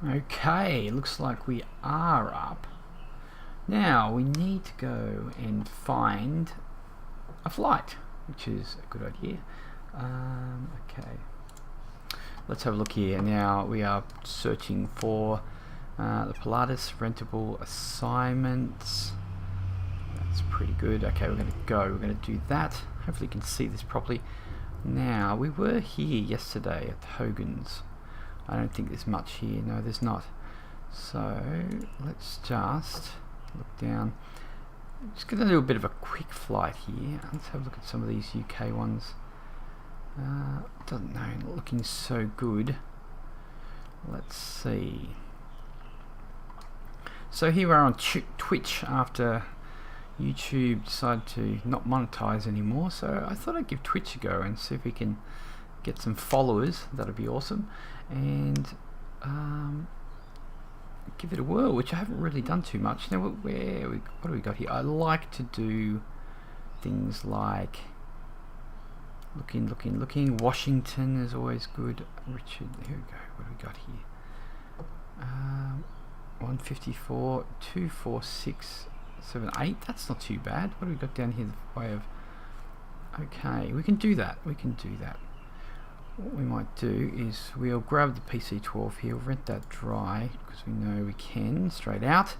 Okay, looks like we are up. Now we need to go and find a flight, which is a good idea. Okay, let's have a look here. Now we are searching for the Pilatus rentable assignments. That's pretty good. Okay, we're going to go. We're going to do that. Hopefully you can see this properly. Now, we were here yesterday at Hogan's. I don't think there's much here. No, there's not. So, let's just look down. Just get a little bit of a quick flight here. Let's have a look at some of these UK ones. Doesn't know, not looking so good. Let's see. So here we're on Twitch after YouTube decided to not monetize anymore, so I thought I'd give Twitch a go and see if we can get some followers. That'd be awesome, and give it a whirl, which I haven't really done too much. Now, what do we got here? I like to do things like looking. Washington is always good. Richard, here we go. What do we got here? 154, 246. 7-8, that's not too bad. What do we got down here? The way of, okay, we can do that. What we might do is we'll grab the PC12 here, rent that dry because we know we can straight out.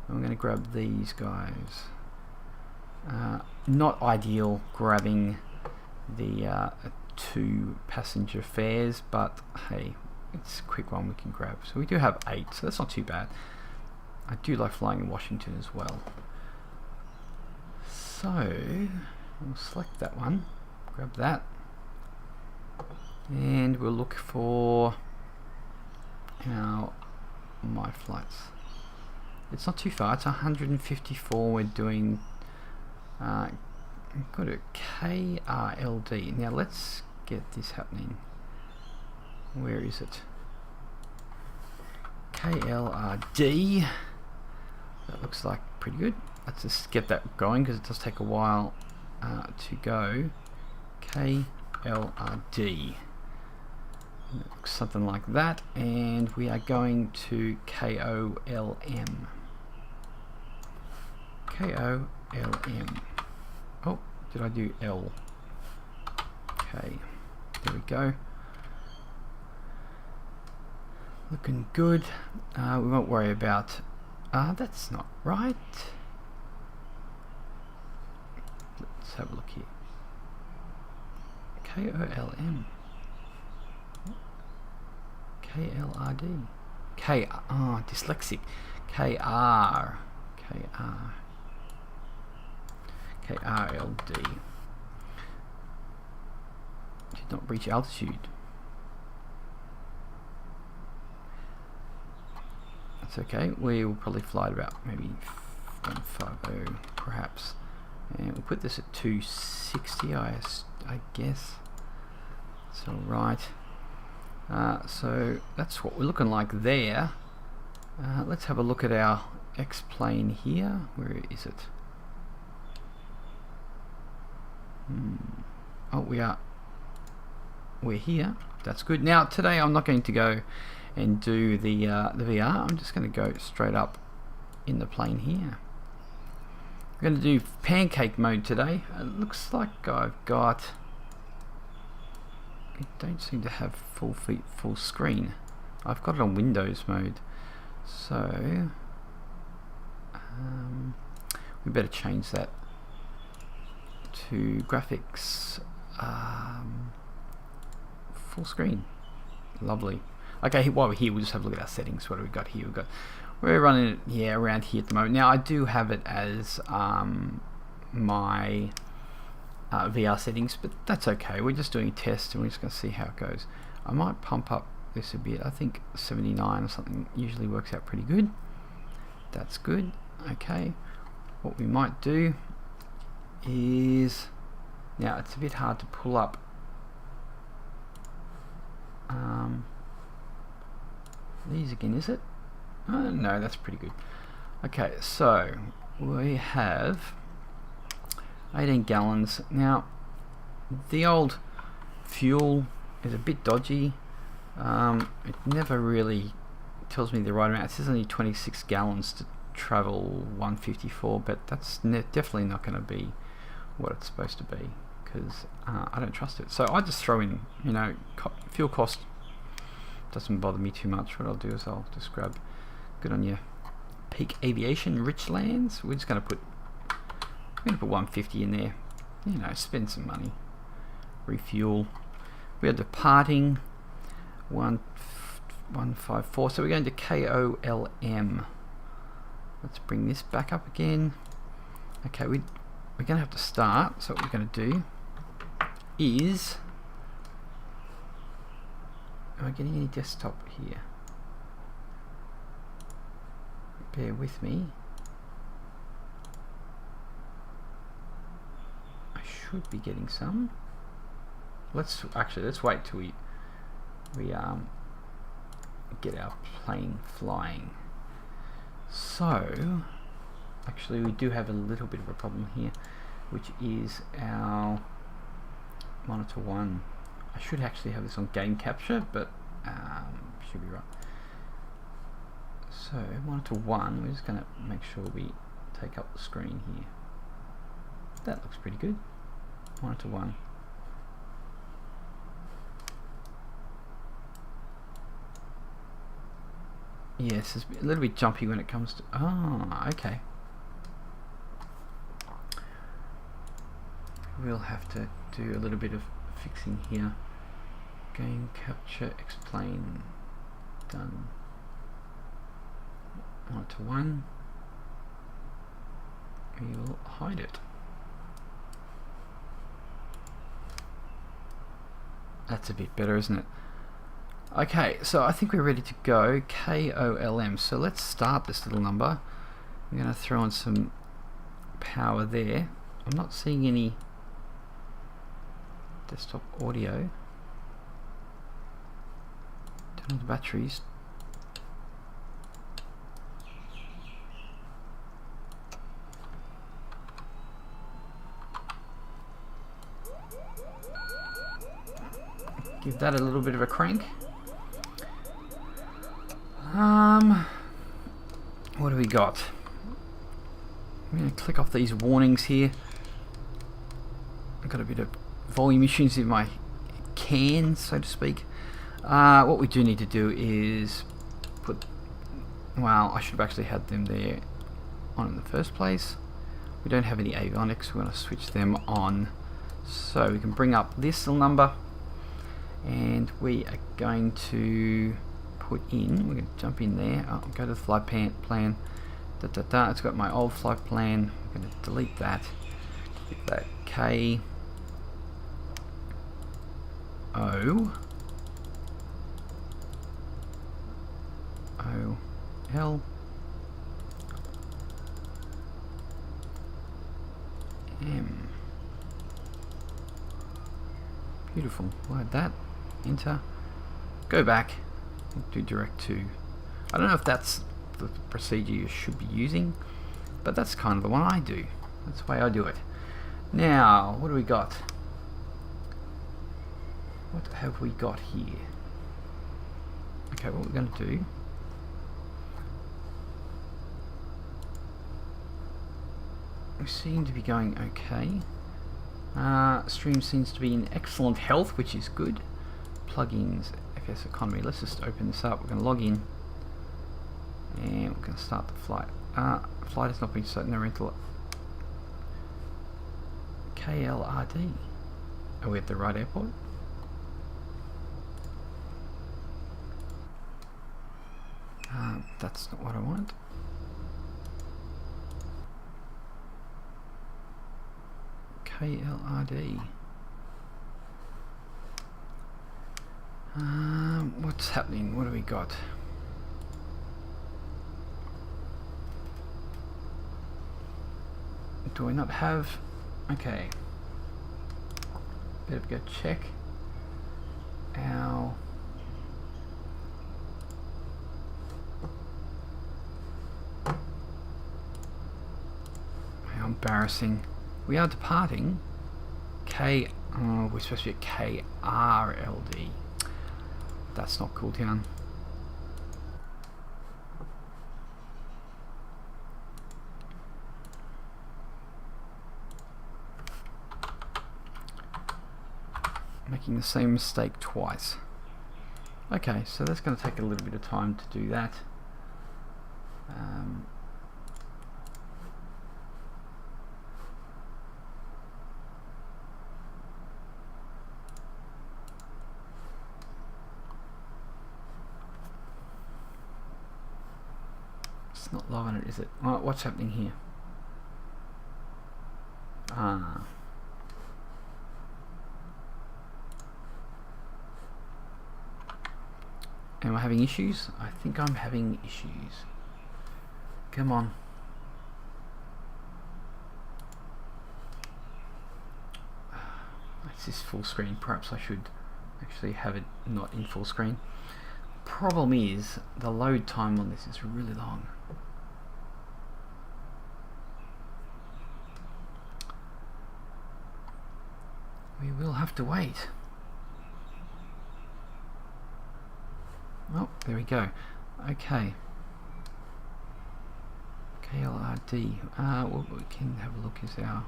And we're going to grab these guys. Not ideal grabbing the 2 passenger fares, but hey, it's a quick one we can grab. So we do have 8, so that's not too bad. I do like flying in Washington as well. So, we'll select that one, grab that, and we'll look for my flights. It's not too far, it's 154. We're doing, go to KRLD. Now let's get this happening. Where is it? KRLD. That looks like pretty good. Let's just get that going because it does take a while to go. KRLD. It looks something like that, and we are going to KOLM. KOLM. Oh, did I do L? Okay, there we go. Looking good. We won't worry about. That's not right. Let's have a look here. KOLM. KLRD. Dyslexic. KRLD. Did not reach altitude. That's okay. We will probably fly at about maybe 150 perhaps. And we'll put this at 260, I guess. It's alright. So that's what we're looking like there. Let's have a look at our X-plane here. Where is it? Oh, we're here. That's good. Now today I'm not going to go and do the VR. I'm just going to go straight up in the plane here. We're going to do pancake mode today. It looks like I've got. I don't seem to have full screen. I've got it on Windows mode, so we better change that to graphics full screen. Lovely. Okay, while we're here, we'll just have a look at our settings. What do we got here? We're running it, around here at the moment. Now I do have it as my VR settings, but that's okay. We're just doing a test and we're just going to see how it goes. I might pump up this a bit. I think 79 or something usually works out pretty good. That's good. Okay, what we might do is, now it's a bit hard to pull up these again, is it? No, that's pretty good. Okay, so we have 18 gallons. Now the old fuel is a bit dodgy. It never really tells me the right amount. It says only 26 gallons to travel 154, but that's definitely not going to be what it's supposed to be, because I don't trust it. So I just throw in, you know, fuel cost doesn't bother me too much. What I'll do is I'll just grab, good on you, Peak Aviation Richlands. We're just going to put 150 in there, you know, spend some money, refuel. We are departing 154, so we're going to KOLM. Let's bring this back up again. Okay, we're going to have to start, so what we're going to do is, am I getting any desktop here? Bear with me. I should be getting some. Let's wait till we get our plane flying. So actually we do have a little bit of a problem here, which is our monitor 1. I should actually have this on game capture, but should be right. So monitor 1, we're just going to make sure we take up the screen here. That looks pretty good. Monitor 1. Yes, it's a little bit jumpy when it comes to... Ah, okay. We'll have to do a little bit of fixing here. Game capture, X-plane, done. Monitor 1. We'll hide it. That's a bit better, isn't it? Okay, so I think we're ready to go. KOLM. So let's start this little number. I'm going to throw on some power there. I'm not seeing any desktop audio. Turn on the batteries. Give that a little bit of a crank. What do we got? I'm going to click off these warnings here. I've got a bit of volume issues in my can, so to speak. What we do need to do is put, well, I should have actually had them there on in the first place. We don't have any avionics, we're going to switch them on. So we can bring up this little number, and we are going to put in, we're going to jump in there, go to the flight plan, it's got my old flight plan, I'm going to delete that, hit that K O L M. Beautiful. Like that. Enter. Go back. Do direct to. I don't know if that's the procedure you should be using, but that's kind of the one I do. That's the way I do it. Now, what do we got? What have we got here? Okay, what we're going to do, we seem to be going okay. Stream seems to be in excellent health, which is good. Plugins, FSeconomy. Let's just open this up. We're going to log in, and we're going to start the flight. Flight has not been set in the rental. KRLD. Are we at the right airport? That's not what I want. KRLD. What's happening? What do we got? Do I not have? Okay. Better go check our. How embarrassing. We are departing we're supposed to be at KRLD. That's not cool town. Making the same mistake twice. Okay, so that's going to take a little bit of time to do that. It's not loving it, is it? Oh, what's happening here? Am I having issues? I think I'm having issues. Come on. It's this full screen. Perhaps I should actually have it not in full screen. Problem is, the load time on this is really long. We will have to wait. Oh, there we go. Okay. KRLD. What we can have a look is our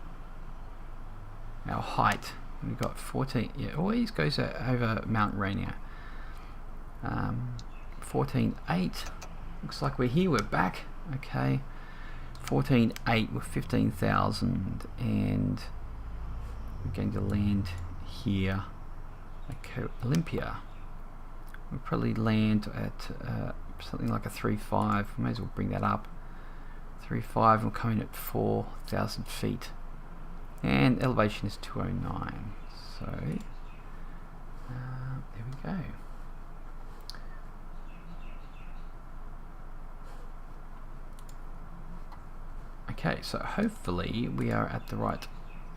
height. We've got 14. Yeah, always goes over Mount Rainier. 14.8. Looks like we're here. We're back. Okay. 14.8 with 15,000, and we're going to land here at Olympia. We'll probably land at something like a 3.5. We may as well bring that up. 3.5. We'll come in at 4,000 feet, and elevation is 209. So there we go. Okay, so hopefully we are at the right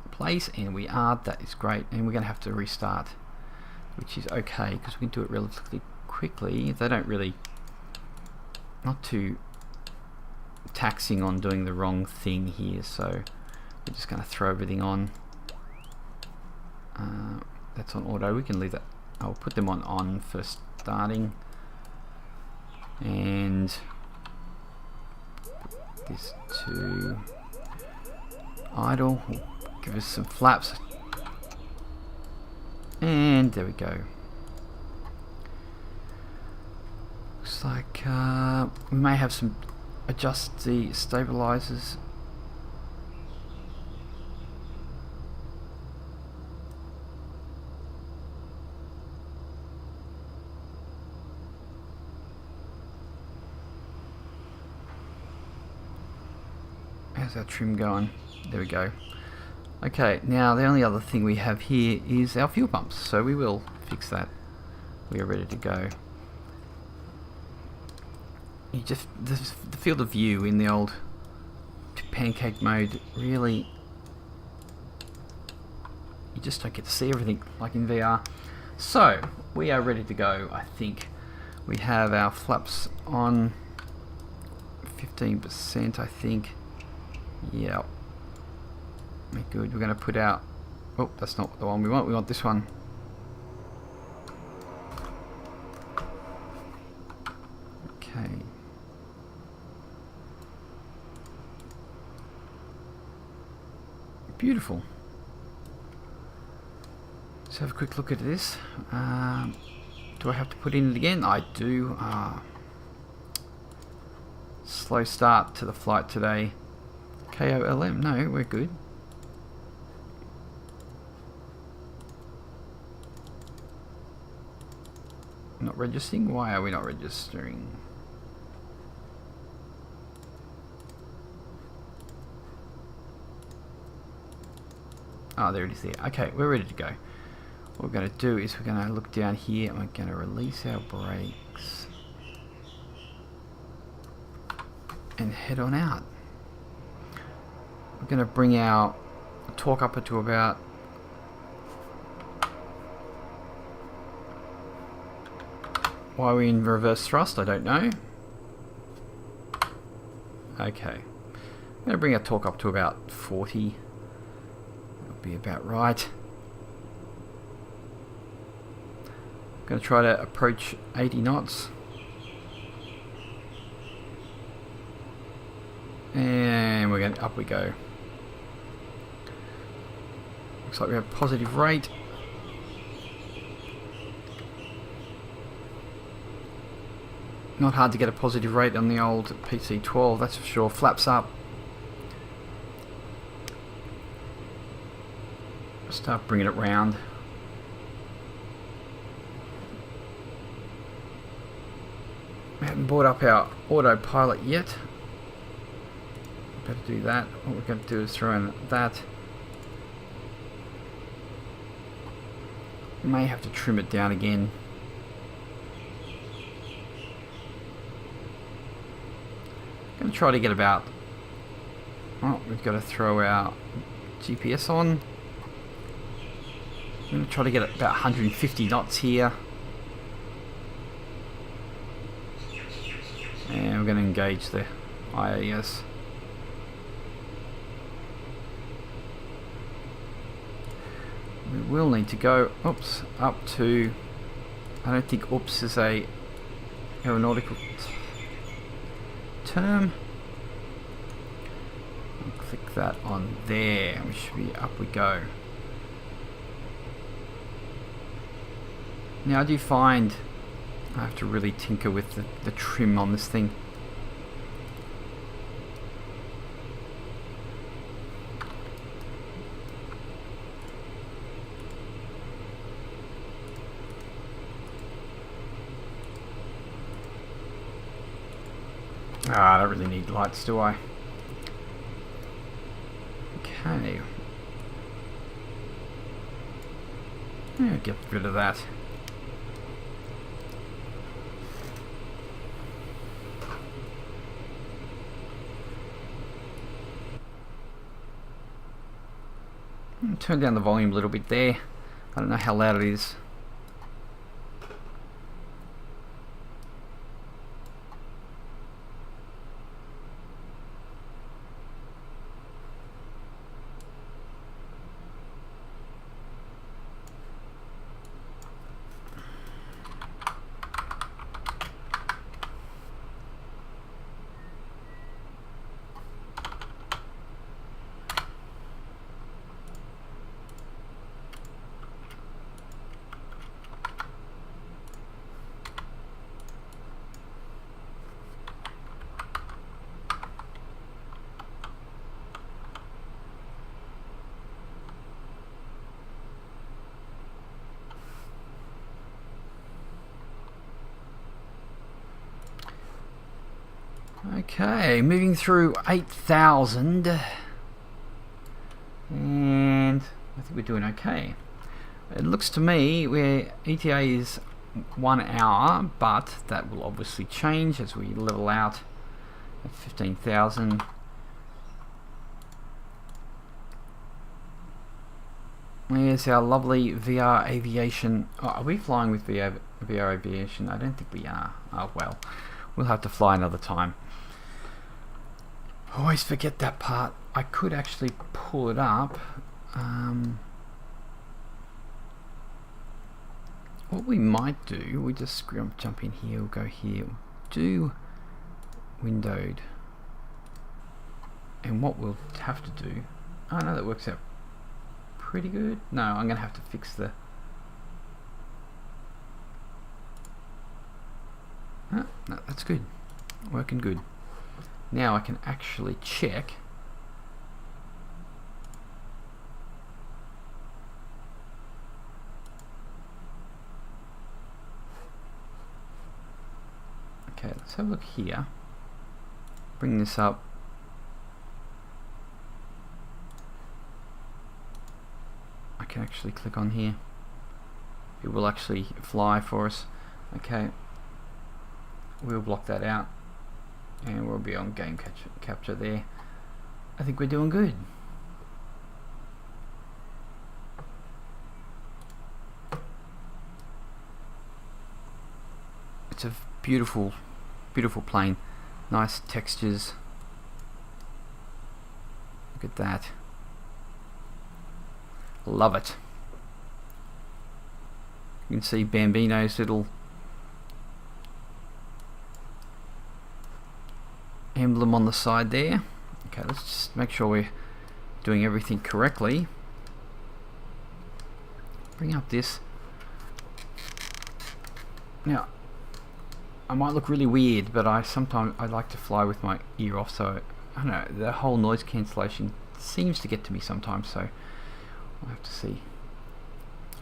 place, and we are. That is great, and we're going to have to restart, which is okay because we can do it relatively quickly. They don't really, not too taxing on doing the wrong thing here, so we're just going to throw everything on. That's on auto. We can leave that. I'll put them on for starting, and put this to idle. We'll give us some flaps, and there we go. Looks like we may have some adjust the stabilizers. How's our trim going? There we go. Okay, now the only other thing we have here is our fuel pumps, so we will fix that. We are ready to go. You just, the field of view in the old pancake mode, really, you just don't get to see everything like in VR. So we are ready to go. I think we have our flaps on 15%, I think. Yeah, good. We're going to put out, oh, that's not the one we want this one. Okay. Beautiful. Let's have a quick look at this. Do I have to put in it again? I do. Slow start to the flight today. KRLD, no, we're good. Not registering? Why are we not registering? Oh, there it is there. Okay, we're ready to go. What we're going to do is we're going to look down here and we're going to release our brakes and head on out. We're going to bring our torque up to about why are we in reverse thrust, I don't know. Okay, I'm going to bring our torque up to about 40. That'll be about right. I'm going to try to approach 80 knots. And we're going to, up we go. Looks like we have positive rate. Not hard to get a positive rate on the old PC12, that's for sure. Flaps up. Start bringing it round. We haven't brought up our autopilot yet. Better do that. What we're going to do is throw in that. May have to trim it down again. Going to try to get about. Oh, we've got to throw our GPS on. I'm going to try to get about 150 knots here. And we're going to engage the IAS. We will need to go, oops, up to, I don't think oops is a aeronautical term. I'll click that on there. We should be up we go. Now I do find I have to really tinker with the trim on this thing. I don't really need lights, do I? Okay. Yeah, get rid of that. Turn down the volume a little bit there. I don't know how loud it is. Okay, moving through 8,000, and I think we're doing okay. It looks to me where ETA is 1 hour, but that will obviously change as we level out at 15,000. There's our lovely VR Aviation. Oh, are we flying with VR Aviation? I don't think we are. Oh well, we'll have to fly another time. I always forget that part. I could actually pull it up. What we might do, we just jump in here, we'll go here, do windowed. And what we'll have to do, oh no, that works out pretty good. No, I'm going to have to fix the... Oh, no, that's good. Working good. Now I can actually check okay, let's have a look here. Bring this up. I can actually click on here. It will actually fly for us. Okay, we'll block that out. And we'll be on game capture there. I think we're doing good. It's a beautiful, beautiful plane. Nice textures. Look at that. Love it. You can see Bambino's little emblem on the side there. Okay, let's just make sure we're doing everything correctly. Bring up this. Now, I might look really weird, but I like to fly with my ear off, so I don't know, the whole noise cancellation seems to get to me sometimes, so I'll have to see.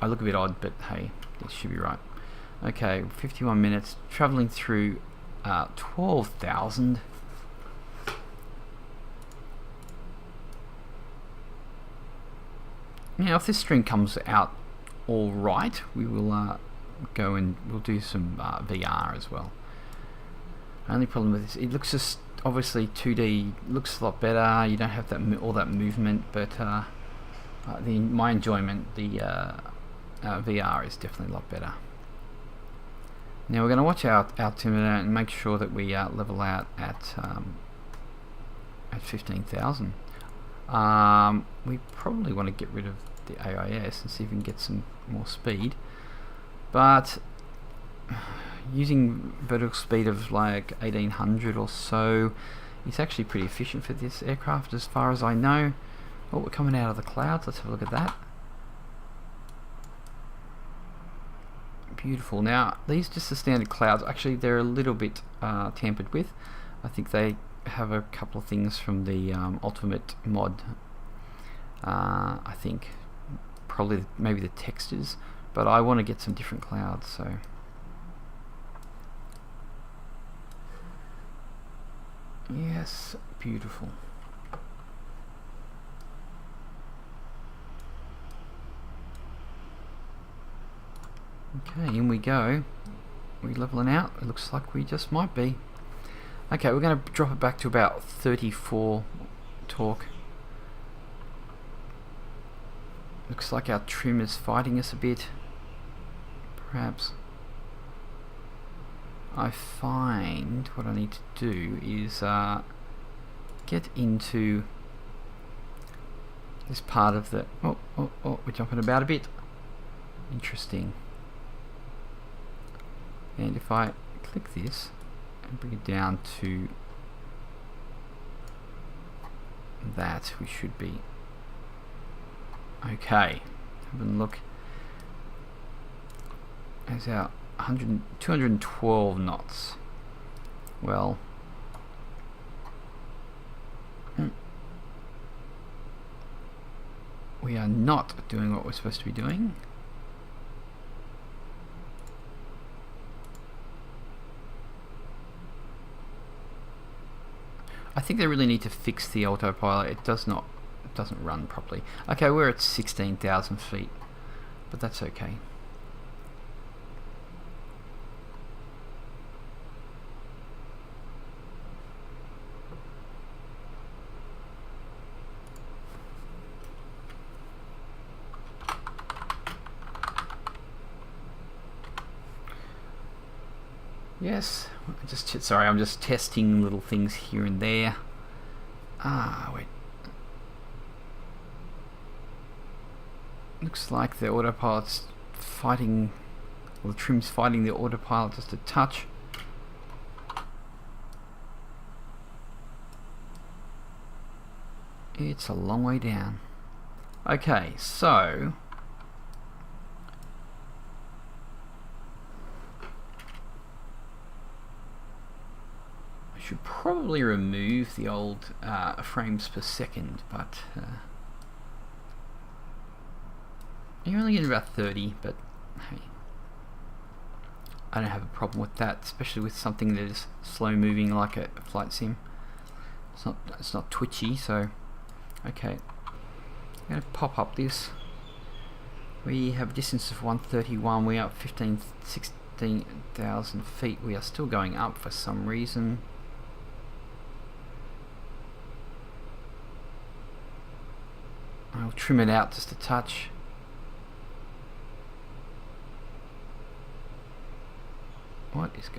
I look a bit odd, but hey, it should be right. Okay, 51 minutes, traveling through 12,000. Now, if this string comes out all right, we will go and we'll do some VR as well. Only problem with this, it looks just obviously 2D looks a lot better. You don't have that all that movement, but my enjoyment, the VR is definitely a lot better. Now we're going to watch our altimeter and make sure that we level out at 15,000. We probably want to get rid of the AIS and see if we can get some more speed, but using vertical speed of like 1800 or so, it's actually pretty efficient for this aircraft as far as I know. Oh, we're coming out of the clouds. Let's have a look at that. Beautiful. Now these just the standard clouds. Actually, they're a little bit tampered with. I think they have a couple of things from the Ultimate mod. I think probably maybe the textures, but I want to get some different clouds, so yes, beautiful. Okay, in we go. We're leveling out. It looks like we just might be. Okay, we're going to drop it back to about 34 torque. Looks like our trim is fighting us a bit. Perhaps. I find what I need to do is get into this part of the... Oh, we're jumping about a bit. Interesting. And if I click this and bring it down to that, we should be okay. Have a look. There's our 212 knots. Well, we are not doing what we're supposed to be doing. I think they really need to fix the autopilot. It doesn't run properly. Okay, we're at 16,000 feet, but that's okay. Yes, sorry, I'm just testing little things here and there. Wait. Looks like the autopilot's fighting, or the trim's fighting the autopilot just a touch. It's a long way down. Okay, so should probably remove the old frames per second, but you're only getting about 30, but hey, I don't have a problem with that, especially with something that is slow moving like a flight sim. It's not twitchy, so okay. I'm going to pop up this. We have a distance of 131, we are at 16,000 feet. We are still going up for some reason. I'll trim it out just a touch. What is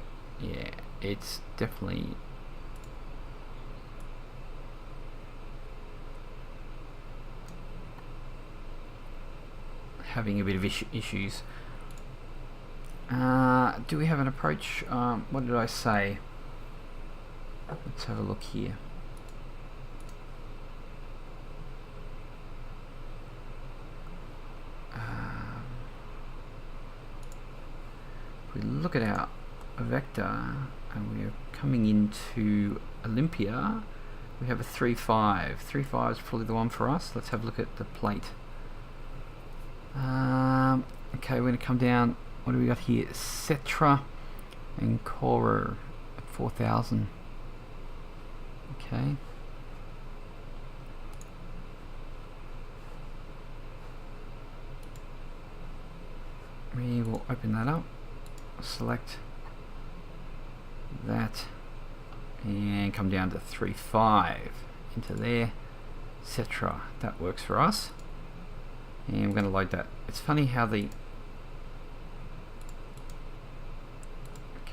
yeah, it's definitely having a bit of issues. Do we have an approach? What did I say? Let's have a look here. If we look at our a vector and we are coming into Olympia, we have a 3-5. 3-5 is probably the one for us. Let's have a look at the plate. Okay, we're going to come down. What do we got here? Cetra and Cora at 4,000. Okay. We will open that up, select that, and come down to 3.5 into there, etc. That works for us, and we're going to load that. It's funny how the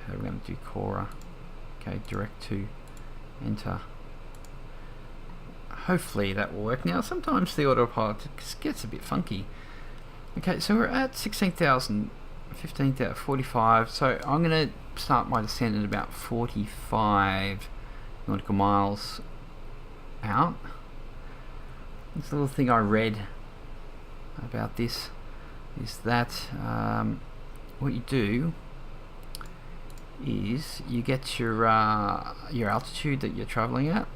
we're going to do Cora. Okay, direct to enter. Hopefully that will work. Now sometimes the autopilot gets a bit funky. Okay, so we're at 16,000, 15,000, 45. So I'm going to start my descent at about 45 nautical miles out. This little thing I read about this is that what you do is you get your altitude that you're flying at,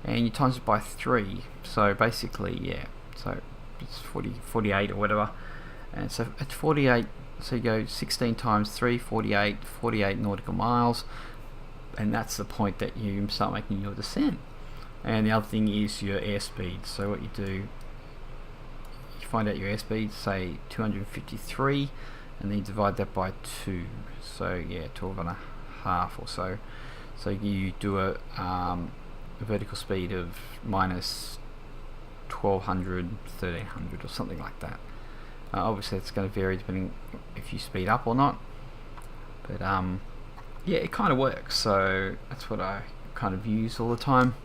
and you times it by 3. So basically, yeah, so it's 48 or whatever, and so at 48, so you go 16 times 3, 48 nautical miles, and that's the point that you start making your descent. And the other thing is your airspeed. So what you do, you find out your airspeed, say 253, and then you divide that by 2, so yeah, 12 and a half or so. So you do a vertical speed of minus 1200, 1300 or something like that. Obviously it's going to vary depending if you speed up or not, but yeah, it kind of works. So that's what I kind of use all the time.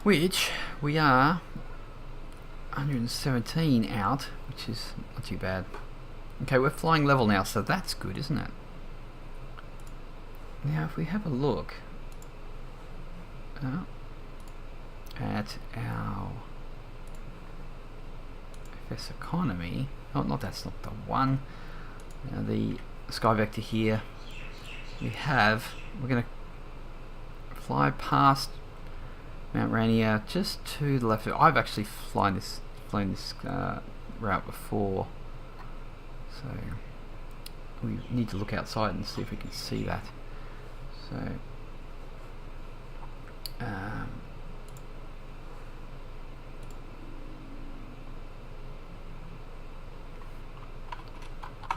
Which we are 117 out, which is not too bad. Okay, we're flying level now, so that's good, isn't it? Now if we have a look at our FSeconomy, that's not the one. Now the sky vector here, we're going to fly past Mount Rainier, just to the left. I've actually flown this route before, so we need to look outside and see if we can see that. So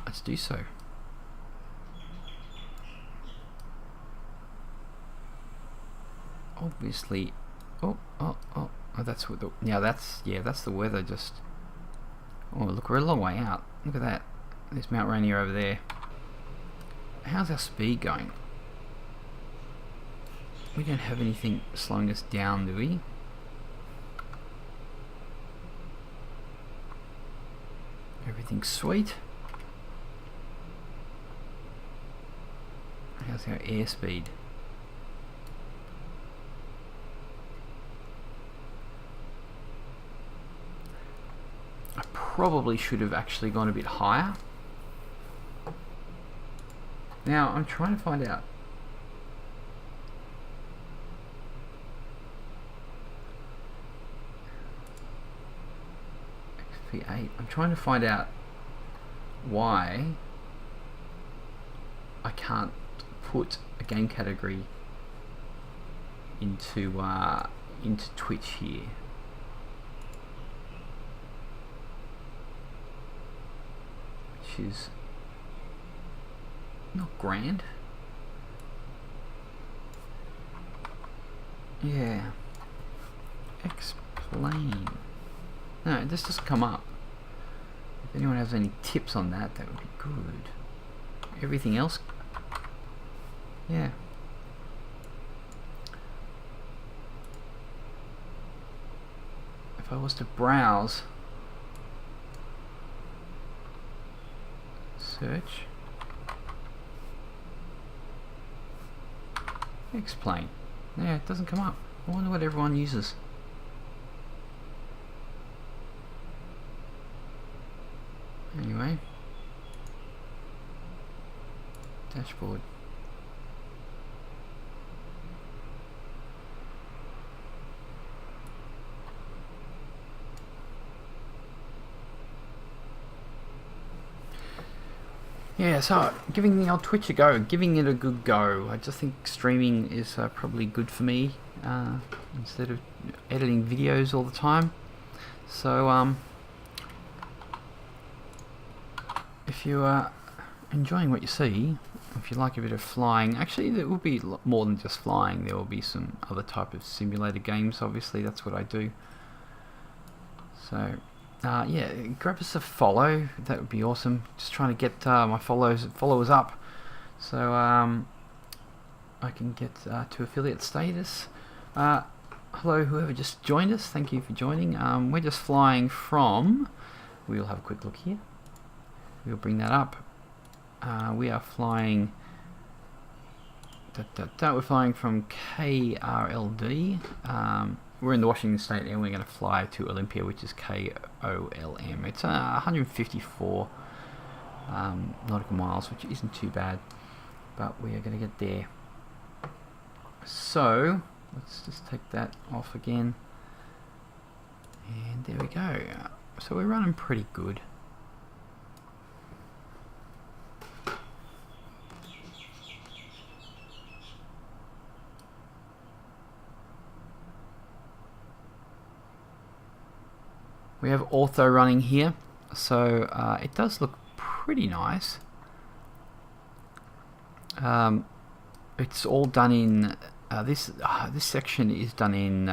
let's do so. Obviously. Oh, that's what that's the weather. Just, oh look, we're a long way out. Look at that. There's Mount Rainier over there. How's our speed going? We don't have anything slowing us down, do we? Everything's sweet. How's our airspeed? Probably should have actually gone a bit higher. Now I'm trying to find out. XP8. I'm trying to find out why I can't put a game category into Twitch here. Is not grand. Yeah. X-plane. No, this doesn't come up. If anyone has any tips on that, that would be good. Everything else, yeah. If I was to browse search X-plane. Yeah, it doesn't come up. I wonder what everyone uses. Anyway, dashboard. Yeah, so giving the old Twitch a go, giving it a good go. I just think streaming is probably good for me instead of editing videos all the time. So if you are enjoying what you see, if you like a bit of flying, actually there will be more than just flying. There will be some other type of simulator games. Obviously, that's what I do. So. Yeah, grab us a follow. That would be awesome. Just trying to get my followers up, so I can get to affiliate status. Hello, whoever just joined us. Thank you for joining. We're just flying from. We'll have a quick look here. We'll bring that up. We are flying. We're flying from KRLD. We're in the Washington State and we're going to fly to Olympia, which is KOLM. It's 154 nautical miles, which isn't too bad, but we are going to get there. So let's just take that off again, and there we go. So we're running pretty good. We have ortho running here, so it does look pretty nice. It's all done in this section is done in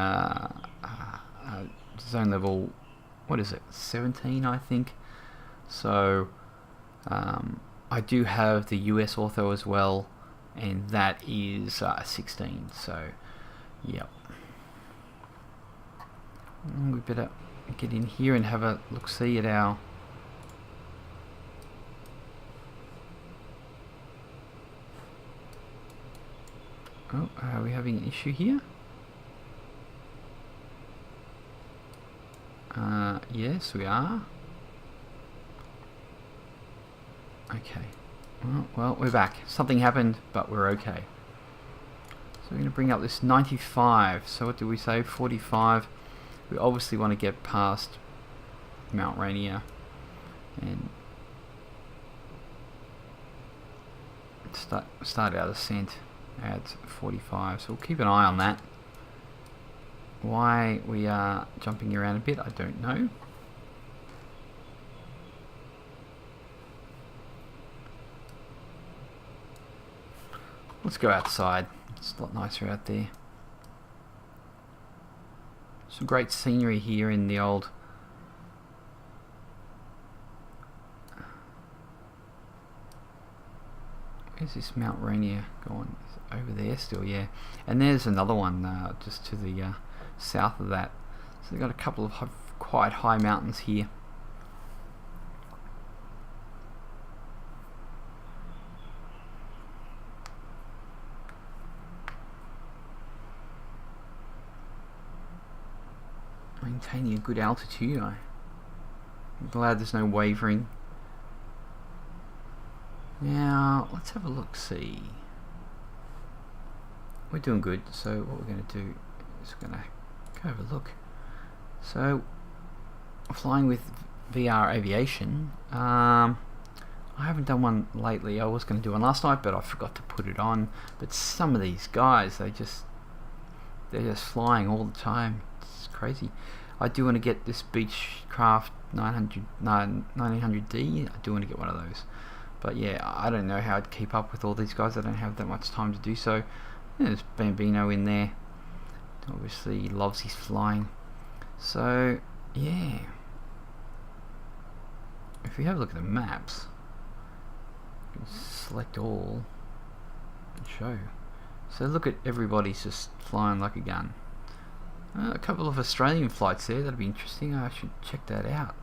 zone level. What is it? 17, I think. So I do have the US ortho as well, and that is 16. So, yep. We better get in here and have a look-see at our are we having an issue here? Yes, we are. Okay. Well, we're back. Something happened, but we're okay. So we're going to bring up this 95. So what do we say? 45. We obviously want to get past Mount Rainier and start our descent at 45. So we'll keep an eye on that. Why we are jumping around a bit, I don't know. Let's go outside. It's a lot nicer out there. Some great scenery here in the old where's this Mount Rainier going? Over there still, yeah. And there's another one just to the south of that. So they've got a couple of quite high mountains here. Maintaining a good altitude. I'm glad there's no wavering. Now let's have a look. See, we're doing good. So what we're going to do is we're going to go have a look. So flying with VR Aviation. I haven't done one lately. I was going to do one last night, but I forgot to put it on. But some of these guys, they're just flying all the time. It's crazy. I do want to get this Beechcraft 1900D. I do want to get one of those. But yeah, I don't know how I'd keep up with all these guys. I don't have that much time to do so. Yeah, there's Bambino in there. Obviously, he loves his flying. So, yeah. If we have a look at the maps, you can select all and show. So look at everybody's just flying like a gun. A couple of Australian flights there. That'd be interesting. I should check that out.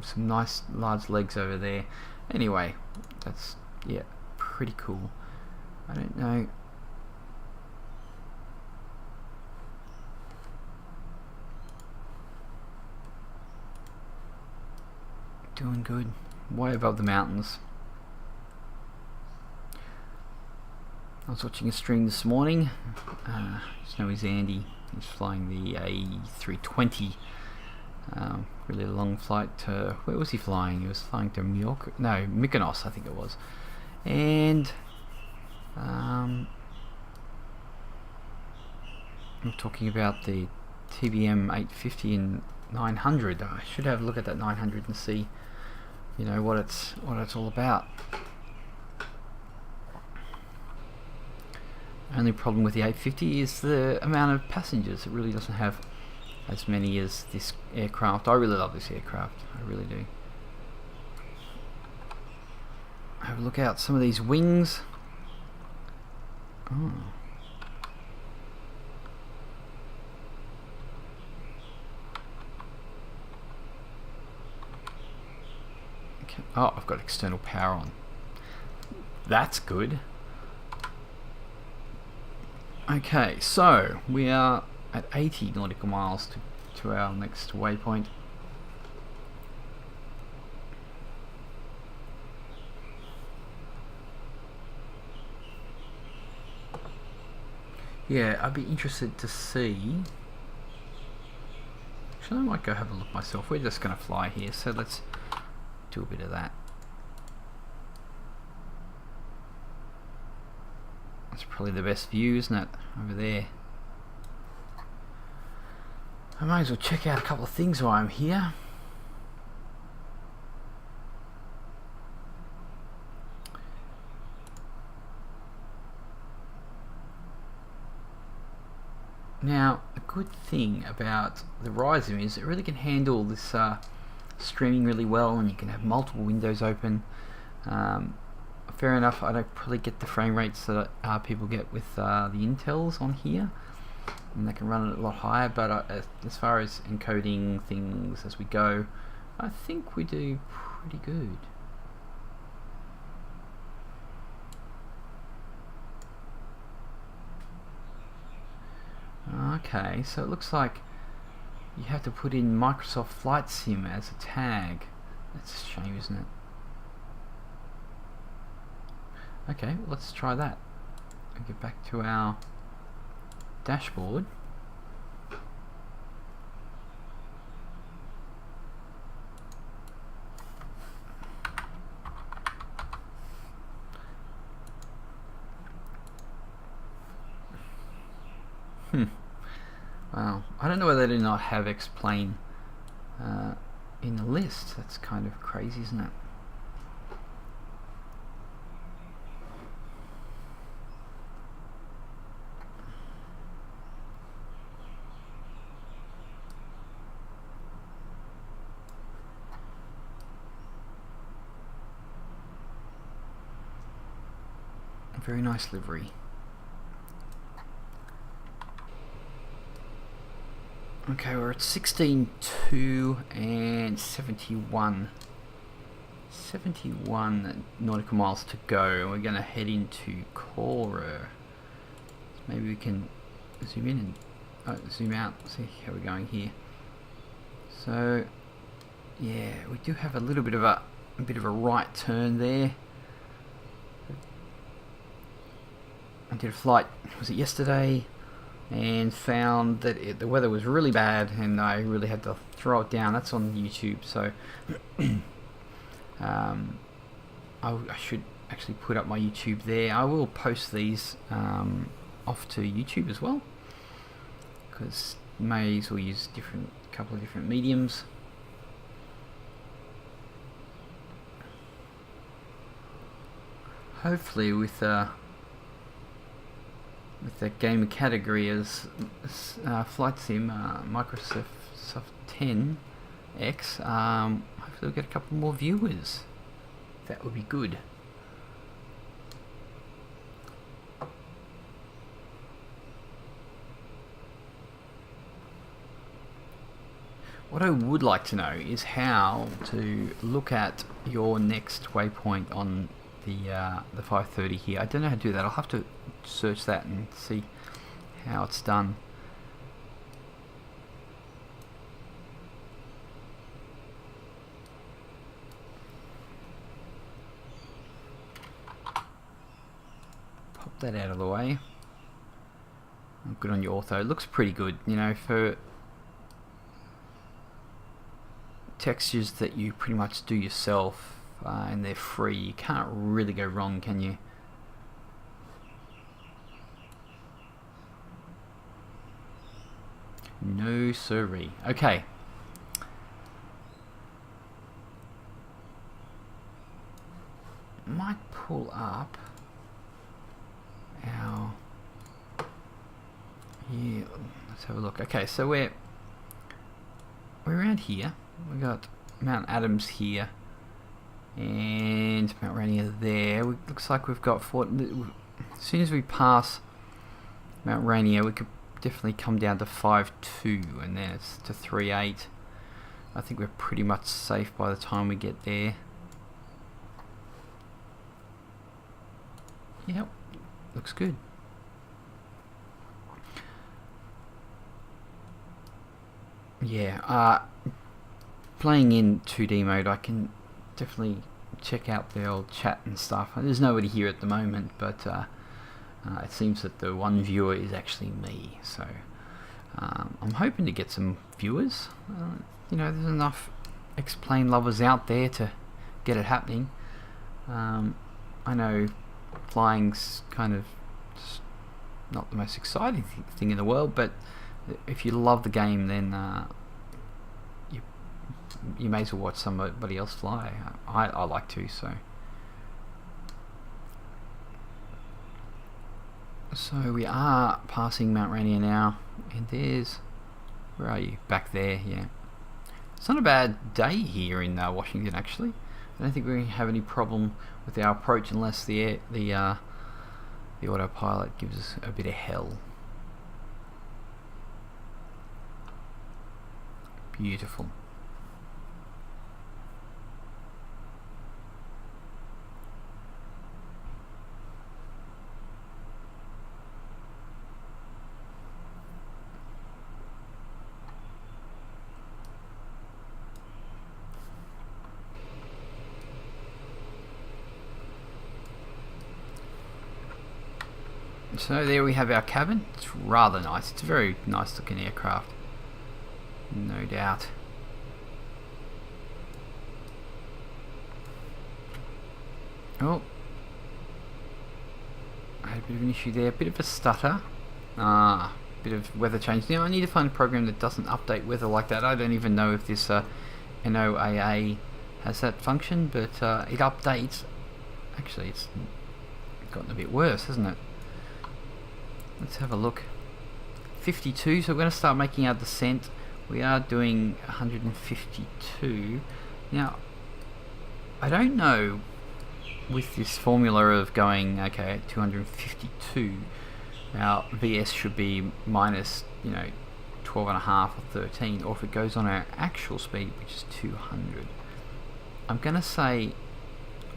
Some nice large legs over there. Anyway, that's, yeah, pretty cool. I don't know. Doing good. Way above the mountains. I was watching a stream this morning. His name is Andy. He's flying the A320. Really long flight to, where was he flying? He was flying to Mykonos, I think it was. And we're talking about the TBM 850 and 900. I should have a look at that 900 and see, you know, what it's all about. Only problem with the 850 is the amount of passengers. It really doesn't have as many as this aircraft. I really love this aircraft. I really do. Have a look out some of these wings. Oh. Okay. Oh, I've got external power on. That's good. Okay, so we are at 80 nautical miles to our next waypoint. Yeah, I'd be interested to see. Actually, I might go have a look myself. We're just going to fly here, so let's do a bit of that. That's probably the best view, isn't it? Over there. I might as well check out a couple of things while I'm here. Now, a good thing about the Ryzen is it really can handle this streaming really well, and you can have multiple windows open. Fair enough, I don't probably get the frame rates that people get with the Intels on here, and they can run it a lot higher, but as far as encoding things as we go, I think we do pretty good. Okay, so it looks like you have to put in Microsoft Flight Sim as a tag. That's a shame, isn't it? Okay, well, let's try that. I'll get back to our dashboard. Wow, I don't know whether they do not have X-plane in the list. That's kind of crazy, isn't it? Very nice livery. Okay, we're at 16.2 and 71 nautical miles to go. We're going to head into Cora. Maybe we can zoom in and zoom out, see how we're going here. So yeah, we do have a little bit of a right turn there. I did a flight, was it yesterday, and found that the weather was really bad and I really had to throw it down. That's on YouTube, so I should actually put up my YouTube there. I will post these off to YouTube as well, because may as well use a couple of different mediums. Hopefully with the gamer category as Flight Sim, Microsoft 10X, hopefully we'll get a couple more viewers. That would be good. What I would like to know is how to look at your next waypoint on the 530 here. I don't know how to do that. I'll have to search that and see how it's done. Pop that out of the way. Good on your ortho. It looks pretty good, you know, for textures that you pretty much do yourself and they're free. You can't really go wrong, can you? No siree. Okay. Might pull up our... Yeah, let's have a look. Okay, so we're around here. We got Mount Adams here and Mount Rainier there. Looks like we've got as soon as we pass Mount Rainier, we could definitely come down to 5.2 and then it's to 3.8. I think we're pretty much safe by the time we get there. Yep, looks good. Yeah, playing in 2D mode, I can definitely check out the old chat and stuff. There's nobody here at the moment, but it seems that the one viewer is actually me. So I'm hoping to get some viewers. You know, there's enough X-plane lovers out there to get it happening. I know flying's kind of just not the most exciting thing in the world, but if you love the game, then you may as well watch somebody else fly. I like to, so we are passing Mount Rainier now, and there's, where are you? Back there, yeah. It's not a bad day here in Washington, actually. I don't think we're going to have any problem with our approach unless the autopilot gives us a bit of hell. Beautiful. So there we have our cabin. It's rather nice. It's a very nice looking aircraft, no doubt. Oh, I had a bit of an issue there, a bit of a stutter. Bit of weather change. Now I need to find a program that doesn't update weather like that. I don't even know if this NOAA has that function, but it updates. Actually, it's gotten a bit worse, hasn't it? Let's have a look. 52, so we're going to start making our descent. We are doing 152. Now, I don't know with this formula of going, okay, 252, our VS should be minus, 12.5 or 13, or if it goes on our actual speed, which is 200. I'm gonna say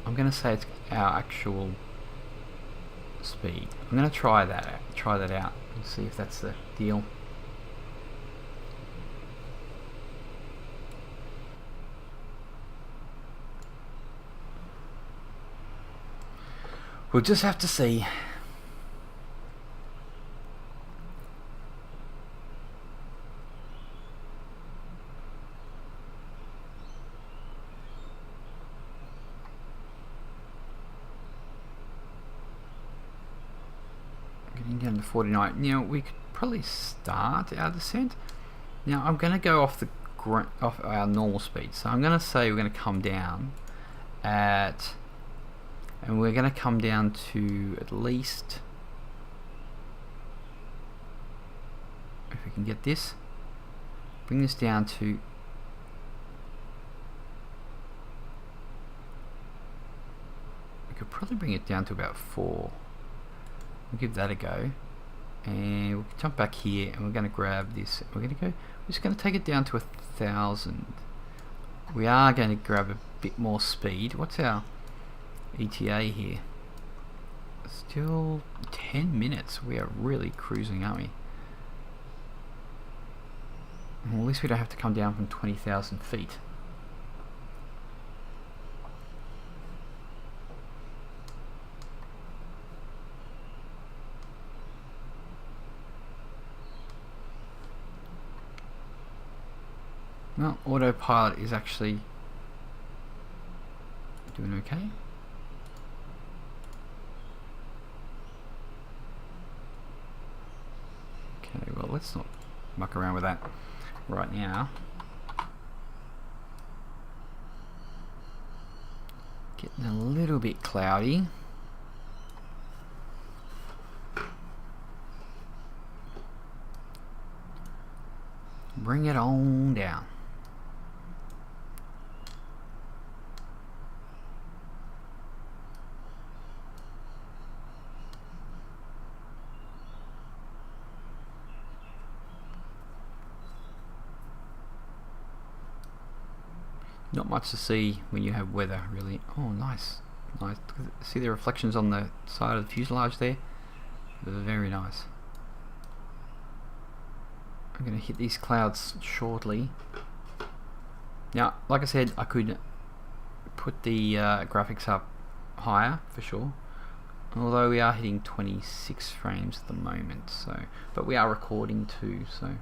it's our actual speed. I'm gonna try that out and see if that's the deal. We'll just have to see. Getting down to 49. Now we could probably start our descent. Now I'm going to go off our normal speed. So I'm going to say we're going to come down at, and we're going to come down to at least, if we can get this, bring this down to, we could probably bring it down to about 4. We'll give that a go, and we'll jump back here, and we're going to grab this. We're just going to take it down to 1,000. We are going to grab a bit more speed. What's our ETA here? Still 10 minutes. We are really cruising, aren't we? Well, at least we don't have to come down from 20,000 feet. Well, autopilot is actually doing okay. Okay, well, let's not muck around with that right now. Getting a little bit cloudy. Bring it on down. Not much to see when you have weather, really. Oh, nice. Nice. See the reflections on the side of the fuselage there? Very nice. I'm going to hit these clouds shortly. Now, like I said, I could put the graphics up higher, for sure. Although we are hitting 26 frames at the moment, so... But we are recording too, so...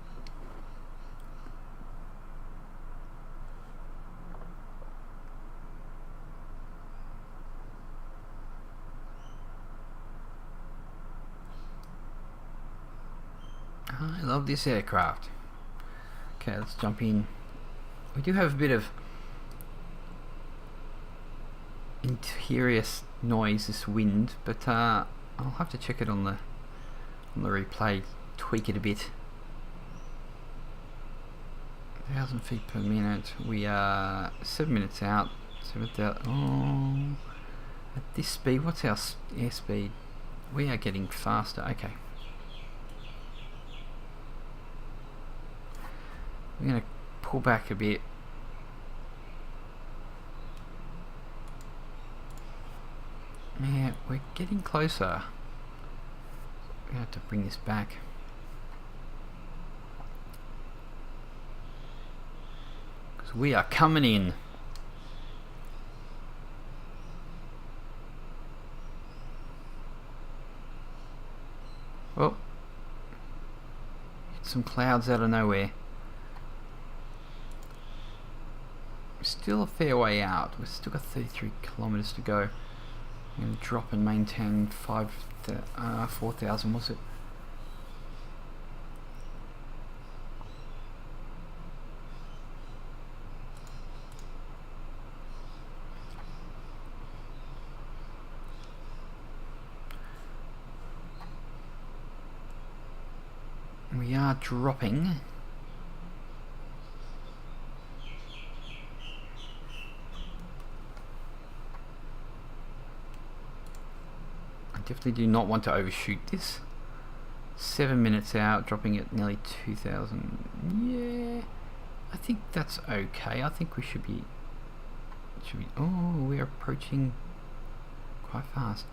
I love this aircraft. Okay, let's jump in. We do have a bit of interior noise, this wind, but I'll have to check it on the replay, tweak it a bit. 1,000 feet per minute. We are 7 minutes out. 7,000. Oh, at this speed, what's our airspeed? We are getting faster. Okay. I'm going to pull back a bit. Yeah, we're getting closer. We have to bring this back. Because we are coming in. Oh. Hit some clouds out of nowhere. Still a fair way out. We've still got 33 kilometers to go. I'm going to drop and maintain 4,000, was it? We are dropping. Definitely do not want to overshoot this. 7 minutes out, dropping at nearly 2,000. Yeah, I think that's okay. I think we should be. Oh, we're approaching quite fast.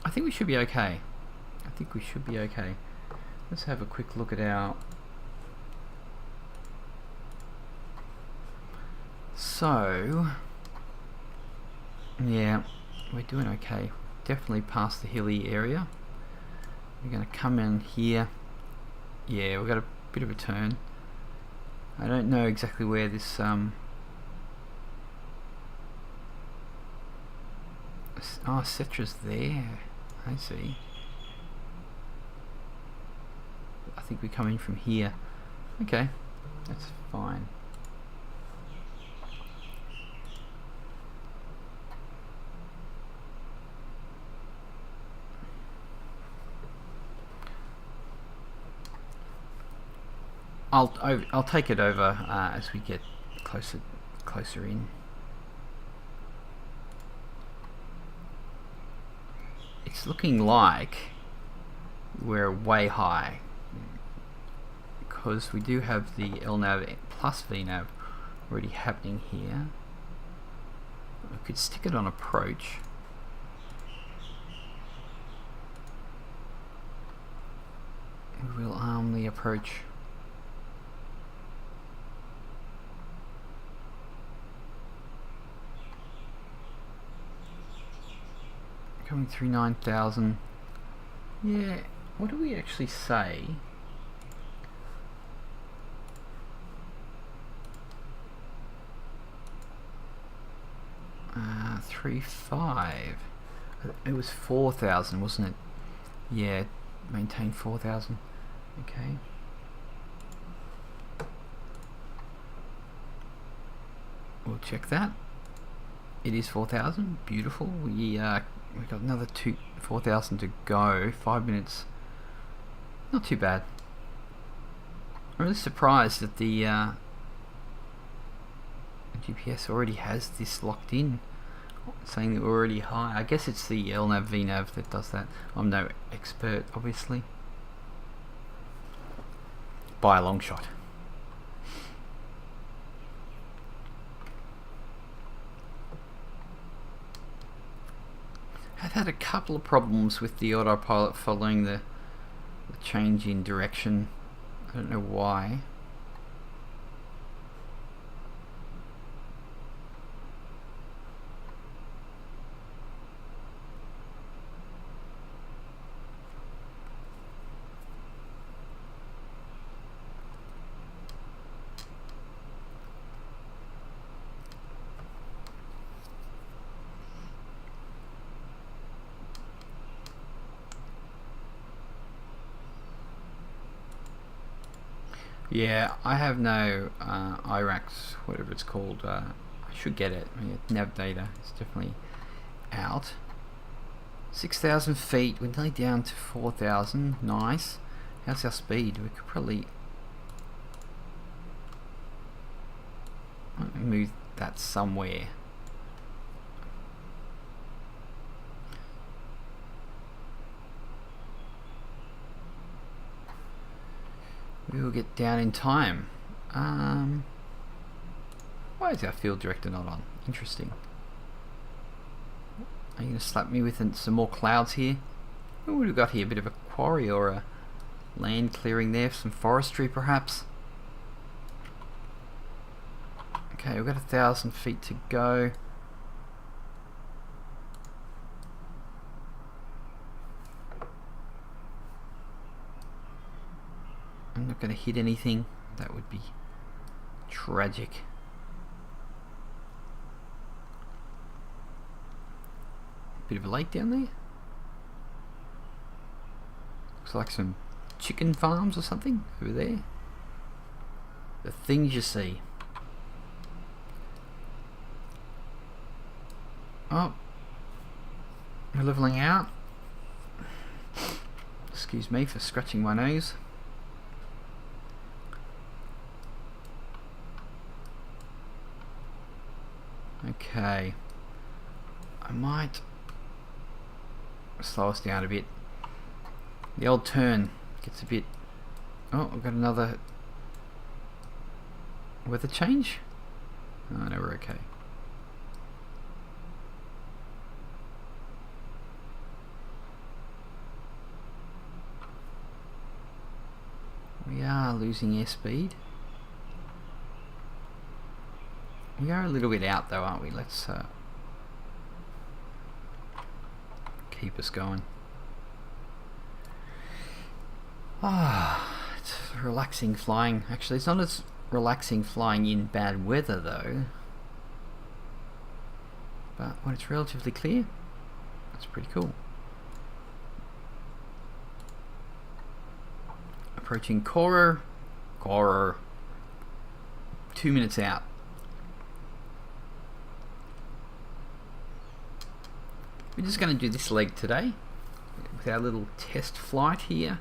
I think we should be okay. Let's have a quick look at our. So, yeah, we're doing okay. Definitely past the hilly area. We're going to come in here. Yeah, we've got a bit of a turn. I don't know exactly where this oh, Cetra's there. I see. I think we come in from here. Okay, that's fine. I'll take it over as we get closer in. It's looking like we're way high because we do have the LNAV plus VNAV already happening here. We could stick it on approach. We will arm the approach. Coming through 9,000. Yeah, what do we actually say? Uh, 3.5. It was 4,000, wasn't it? Yeah, maintain 4,000. Okay. We'll check that. It is 4,000. Beautiful. We've got another 4,000 to go. 5 minutes. Not too bad. I'm really surprised that the GPS already has this locked in, saying that we're already high. I guess it's the LNAV VNAV that does that. I'm no expert, obviously, by a long shot. I've had a couple of problems with the autopilot following the change in direction. I don't know why. Yeah, I have no IRAX, whatever it's called. I should get it. Nav data is definitely out. 6,000 feet. We're nearly down to 4,000. Nice. How's our speed? We could probably move that somewhere. We will get down in time. Why is our field director not on? Interesting. Are you going to slap me with some more clouds here? What would we got here? A bit of a quarry or a land clearing there? Some forestry perhaps? Okay, we've got 1,000 feet to go. I'm not going to hit anything. That would be tragic. Bit of a lake down there. Looks like some chicken farms or something over there. The things you see. Oh, we're leveling out. Excuse me for scratching my nose. Okay, I might slow us down a bit. The old turn gets a bit... Oh, we've got another weather change? Oh no, we're okay. We are losing airspeed. We are a little bit out though, aren't we? Let's keep us going. It's relaxing flying. Actually, it's not as relaxing flying in bad weather though. But when it's relatively clear, that's pretty cool. Approaching Korer. 2 minutes out. We're just going to do this leg today with our little test flight here.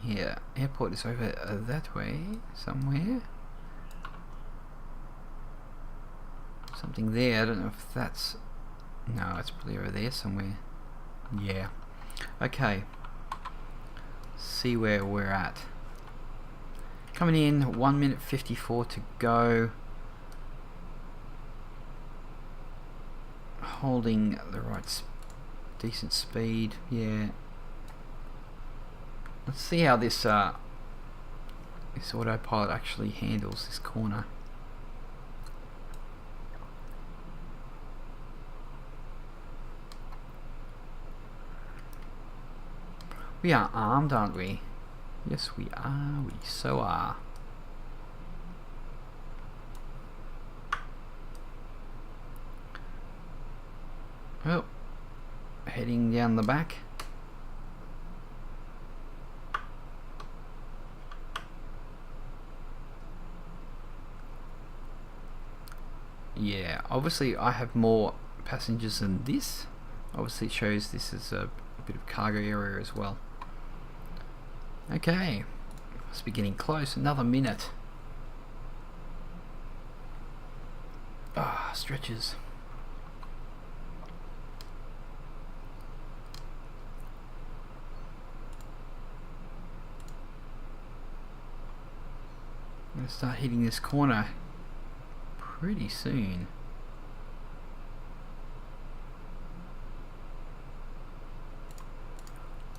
here? Airport is over that way somewhere. Something there. I don't know if that's... No, it's probably over there somewhere. Yeah. Okay. See where we're at. Coming in, 1 minute 54 to go. Holding the right decent speed. Yeah. Let's see how this this autopilot actually handles this corner. We are armed, aren't we? Yes, we are. We so are. Oh, heading down the back. Yeah, obviously I have more passengers than this. Obviously it shows this is a bit of cargo area as well. Okay, must be getting close. Another minute. Ah, stretches. I'm gonna start hitting this corner pretty soon.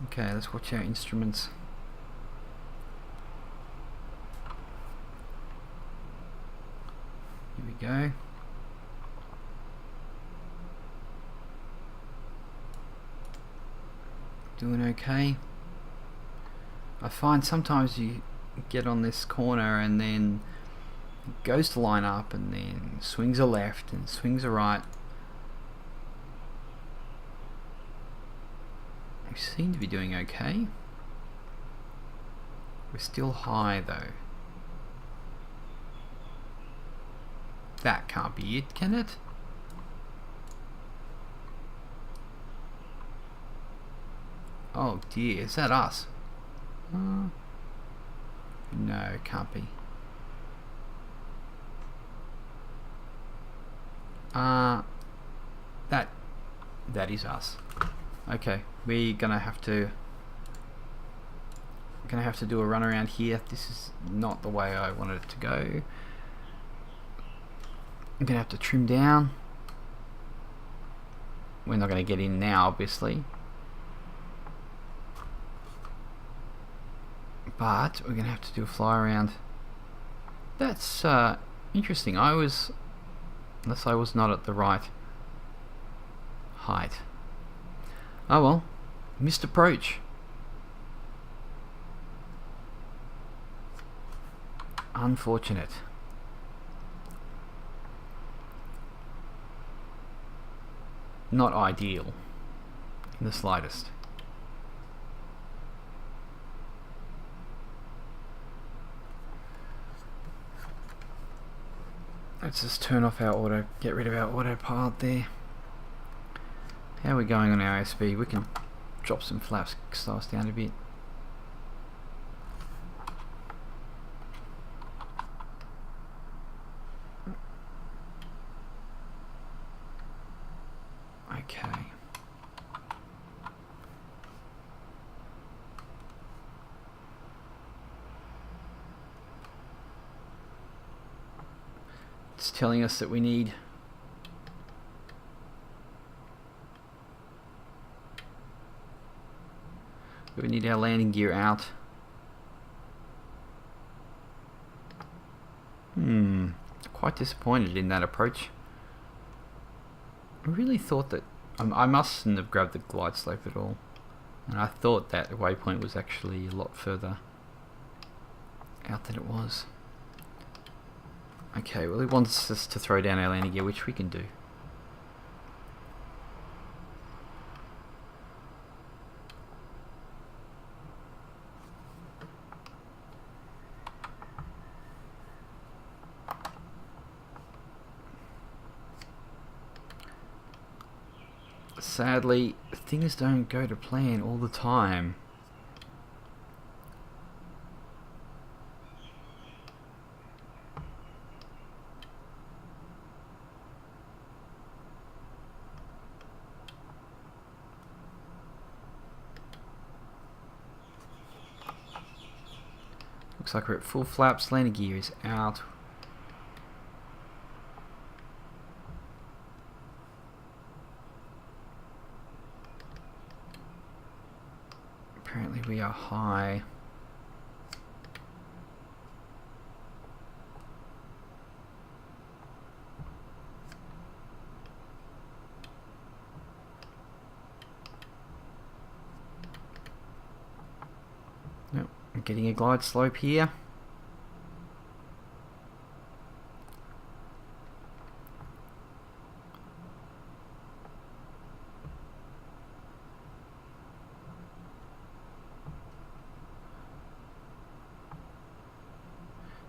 Okay, let's watch our instruments. Here we go. Doing okay. I find sometimes you get on this corner and then it goes to line up and then swings a left and swings a right. We seem to be doing okay. We're still high though. That can't be it, can it? Oh dear, is that us? No, it can't be. That is us. Okay, we're gonna have to do a run around here. This is not the way I wanted it to go. I'm gonna have to trim down. We're not gonna get in now, obviously, but we're gonna have to do a fly around. That's interesting. Unless I was not at the right height. Oh well, missed approach. Unfortunate. Not ideal in the slightest. Let's just turn off our get rid of our autopilot there. How are we going on our ASB? We can drop some flaps, slow us down a bit. Okay. It's telling us that we need our landing gear out. Quite disappointed in that approach. I really thought that I mustn't have grabbed the glide slope at all, and I thought that the waypoint was actually a lot further out than it was. Okay, well, it wants us to throw down our landing gear, which we can do. Sadly, things don't go to plan all the time. Looks like we're at full flaps. Landing gear is out. Apparently we are high. Nope, I'm getting a glide slope here.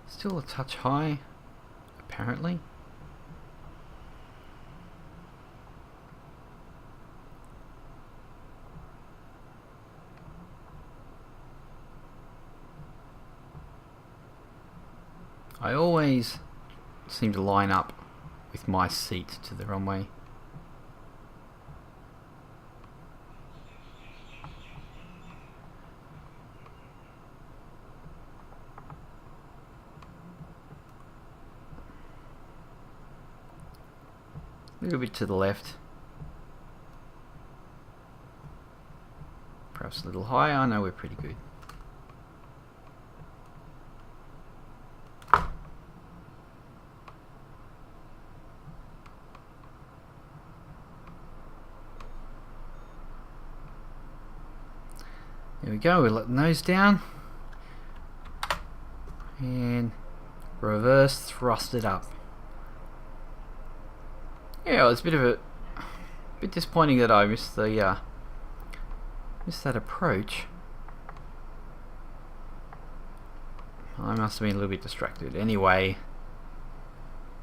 Still a touch high, apparently. I always seem to line up with my seat to the runway. A little bit to the left. Perhaps a little higher. I know we're pretty good. There we go, we'll let the nose down and reverse thrust it up. Yeah, it was a bit disappointing that I missed the missed that approach. I must have been a little bit distracted. Anyway,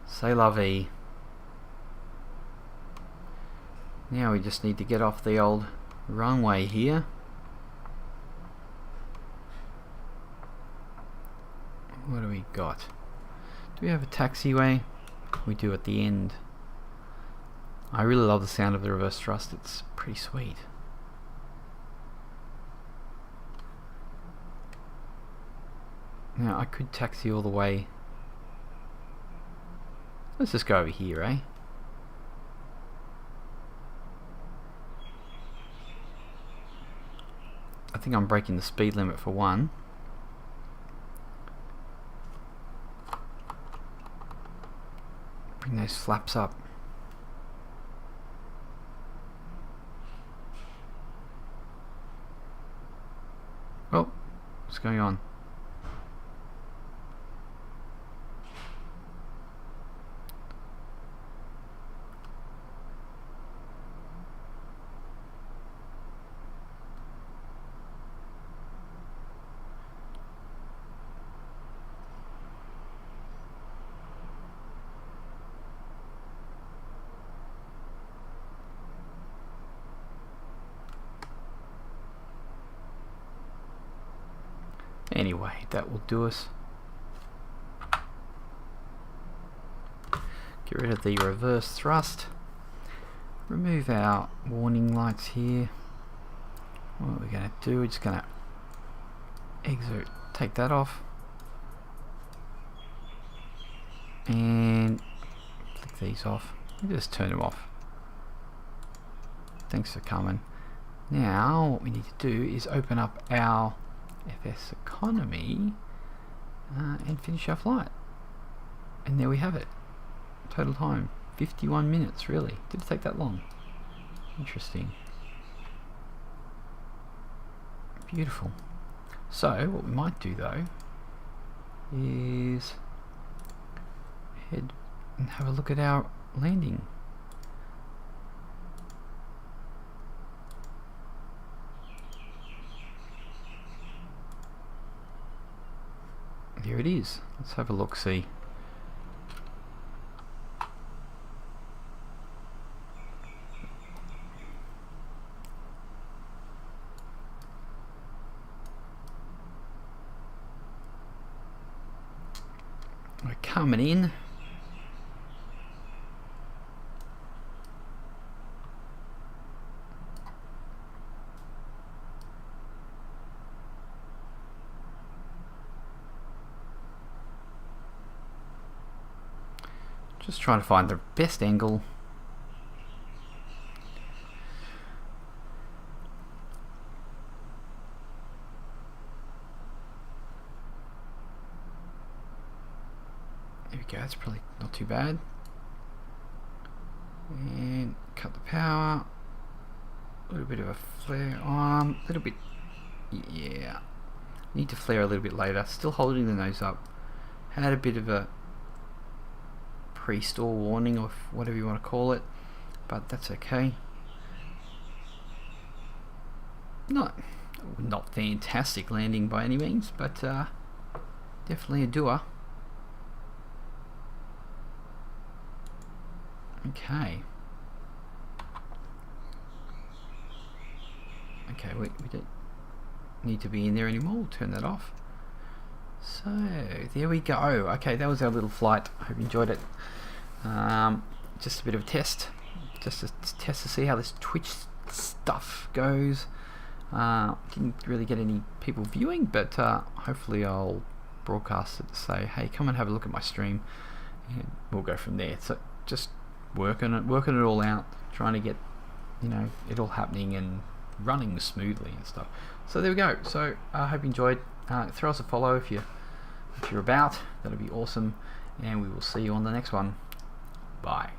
c'est la vie. Now we just need to get off the old runway here. What do we got? Do we have a taxiway? We do at the end. I really love the sound of the reverse thrust. It's pretty sweet. Now I could taxi all the way. Let's just go over here, eh? I think I'm breaking the speed limit for one. Bring those flaps up. Oh, what's going on? Anyway, that will do us. Get rid of the reverse thrust. Remove our warning lights here. What are we going to do? We're just going to exit, take that off. And flick these off. Just turn them off. Thanks for coming. Now, what we need to do is open up our FSeconomy and finish our flight. And there we have it. Total time 51 minutes. Really? Did it take that long? Interesting. Beautiful. So what we might do though is head and have a look at our landing. Here it is. Let's have a look, see. We're coming in. Just trying to find the best angle. There we go, that's probably not too bad. And cut the power. A little bit of a flare arm, a little bit, yeah. Need to flare a little bit later. Still holding the nose up. Had a bit of a pre-stall warning, or whatever you want to call it, but that's okay. Not fantastic landing by any means, but definitely a doer. Okay. Okay, we don't need to be in there anymore. We'll turn that off. So there we go. Okay, that was our little flight. I hope you enjoyed it. Just a bit of a test, just to test to see how this Twitch stuff goes. Didn't really get any people viewing, but hopefully I'll broadcast it to say, hey, come and have a look at my stream, and we'll go from there. So just working it all out, trying to get, you know, it all happening and running smoothly and stuff. So there we go. So I hope you enjoyed. Throw us a follow if you're about. That'll be awesome, and we will see you on the next one. Bye.